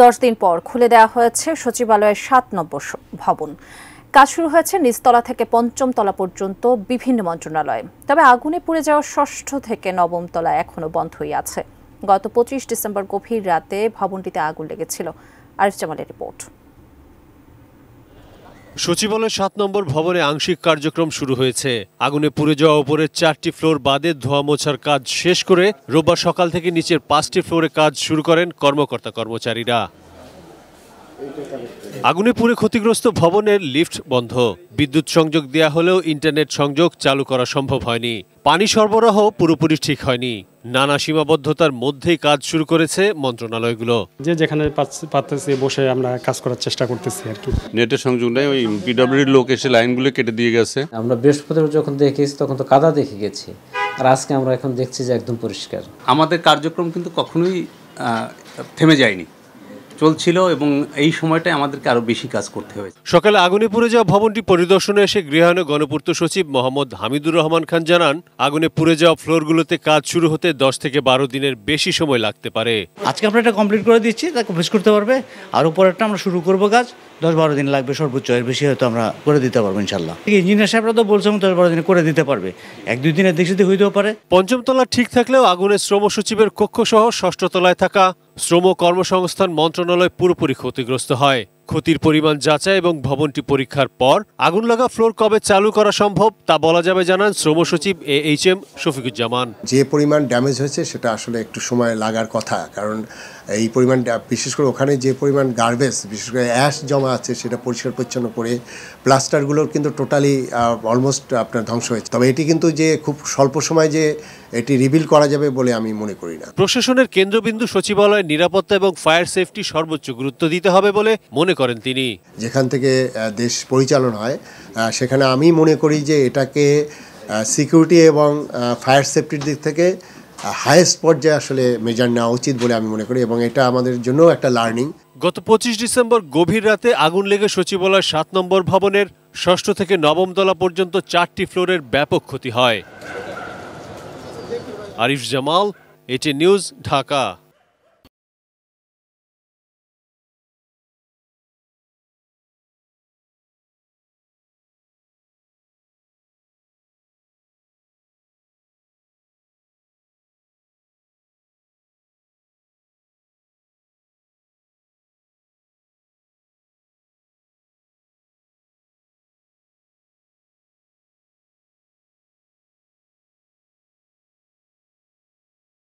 10 দিন পর খুলে দেওয়া হয়েছে সচিবালয়ের 7 নম্বর ভবন। কাজ শুরু হয়েছে নিচতলা থেকে 5ম তলা পর্যন্ত বিভিন্ন মন্ত্রণালয়ে। তবে আগুনে পুড়ে যাওয়া 6ষ্ঠ থেকে 9ম তলা এখনো বন্ধই আছে। গত 25 ডিসেম্বর গভীর রাতে ভবনটিতে আগুন লেগেছিল। আরিফ জামালের রিপোর্ট। সচিবালয়ের 7 নম্বর ভবনে আংশিক কার্যক্রম শুরু হয়েছে। আগুনে পুড়ে যাওয়া উপরের 4টি ফ্লোর বাদে ধোয়া মোছার কাজ শেষ করে রোববার সকাল থেকে নিচের 5টি ফ্লোরে কাজ শুরু করেন কর্মকর্তা-কর্মচারীরা। আগুনে পুড়ে ক্ষতিগ্রস্ত ভবনের লিফট বন্ধ। বিদ্যুৎ সংযোগ দেয়া হলেও ইন্টারনেট সংযোগ চালু করা সম্ভব হয়নি। পানি সরবরাহ পুরোপুরি ঠিক হয়নি। নানা সীমাবদ্ধতার মধ্যেই কাজ শুরু করেছে মন্ত্রণালয়গুলো। যেখানে পারতেছি বসে আমরা কাজ করার চেষ্টা করতেছি আর কি। নেটের সংযোগ নেই, ওই পিডব্লিউডির লোক এসে লাইনগুলো কেটে দিয়ে গেছে। আমরা বৃহস্পতিবার যখন দেখেছি তখন তো কাদা দেখে গেছি, আর আজকে আমরা এখন দেখছি যে একদম পরিষ্কার। আমাদের কার্যক্রম কিন্তু কখনোই থেমে যায়নি, চলছিল এবং এই সময়টায় আমাদেরকে আরো বেশি কাজ করতে হয়েছে। সকালে আগুনে পুড়ে যাওয়া ভবনটি পরিদর্শনে এসে গৃহায়ন ও গণপূর্ত সচিব মোহাম্মদ হামিদুর রহমান খান জানান, আগুনে পুড়ে যাওয়া ফ্লোরগুলোতে কাজ শুরু হতে 10 থেকে 12 দিনের বেশি সময় লাগতে পারে। আজকে আমরা এটা কমপ্লিট করে দিচ্ছি, তাকে অফিস করতে পারবে, আর উপরেরটা আমরা শুরু করব কাজ। 10-12 দিন লাগবে সর্বোচ্চ, এর বেশি হয়তো আমরা করে দিতে পারবো ইনশাল্লাহ। ইঞ্জিনিয়ার সাহেবরা তো বলছে 10-12 দিনে করে দিতে পারবে, 1-2 দিনের দিক সাথে হইতেও পারে। 5ম তলা ঠিক থাকলেও আগুনে শ্রম সচিবের কক্ষ সহ 6ষ্ঠ তলায় থাকা শ্রম কর্মসংস্থান মন্ত্রণালয় পুরোপুরি ক্ষতিগ্রস্ত হয়। ক্ষতির পরিমাণ যাচাই এবং ভবনটি পরীক্ষার পর আগুন লাগা ফ্লোর কবে চালু করা সম্ভব তা বলা যাবে জানান শ্রম সচিব AHM শফিকুজ্জামান। যে পরিমাণ ড্যামেজ হয়েছে সেটা আসলে একটু সময় লাগার কথা, কারণ এই পরিমাণ বিশেষ করে ওখানে যে পরিমাণ গার্বেজ, বিশেষ করে অ্যাশ জমা আছে সেটা পরিষ্কার পরিচ্ছন্ন করে প্লাস্টারগুলোর কিন্তু টোটালি অলমোস্ট আপনার ধ্বংস হয়েছে। তবে এটি কিন্তু যে খুব স্বল্প সময় যে এটি রিবিল করা যাবে বলে আমি মনে করি না। প্রশাসনের কেন্দ্রবিন্দু সচিবালয়ের নিরাপত্তা এবং ফায়ার সেফটি সর্বোচ্চ গুরুত্ব দিতে হবে বলে মনে করেন তিনি। যেখান থেকে দেশ পরিচালনা হয় সেখানে আমি মনে করি যে এটাকে সিকিউরিটি এবং ফায়ার সেফটির দিক থেকে হাইয়েস্ট পর্যায়ে আসলে মেজার নেওয়া উচিত বলে আমি মনে করি, এবং এটা আমাদের জন্য একটা লার্নিং। গত 25 ডিসেম্বর গভীর রাতে আগুন লেগে সচিবালয়ের 7 নম্বর ভবনের 6ষ্ঠ থেকে 9ম তলা পর্যন্ত 4টি ফ্লোরের ব্যাপক ক্ষতি হয়। Arif Jamal, ATN news, Dhaka.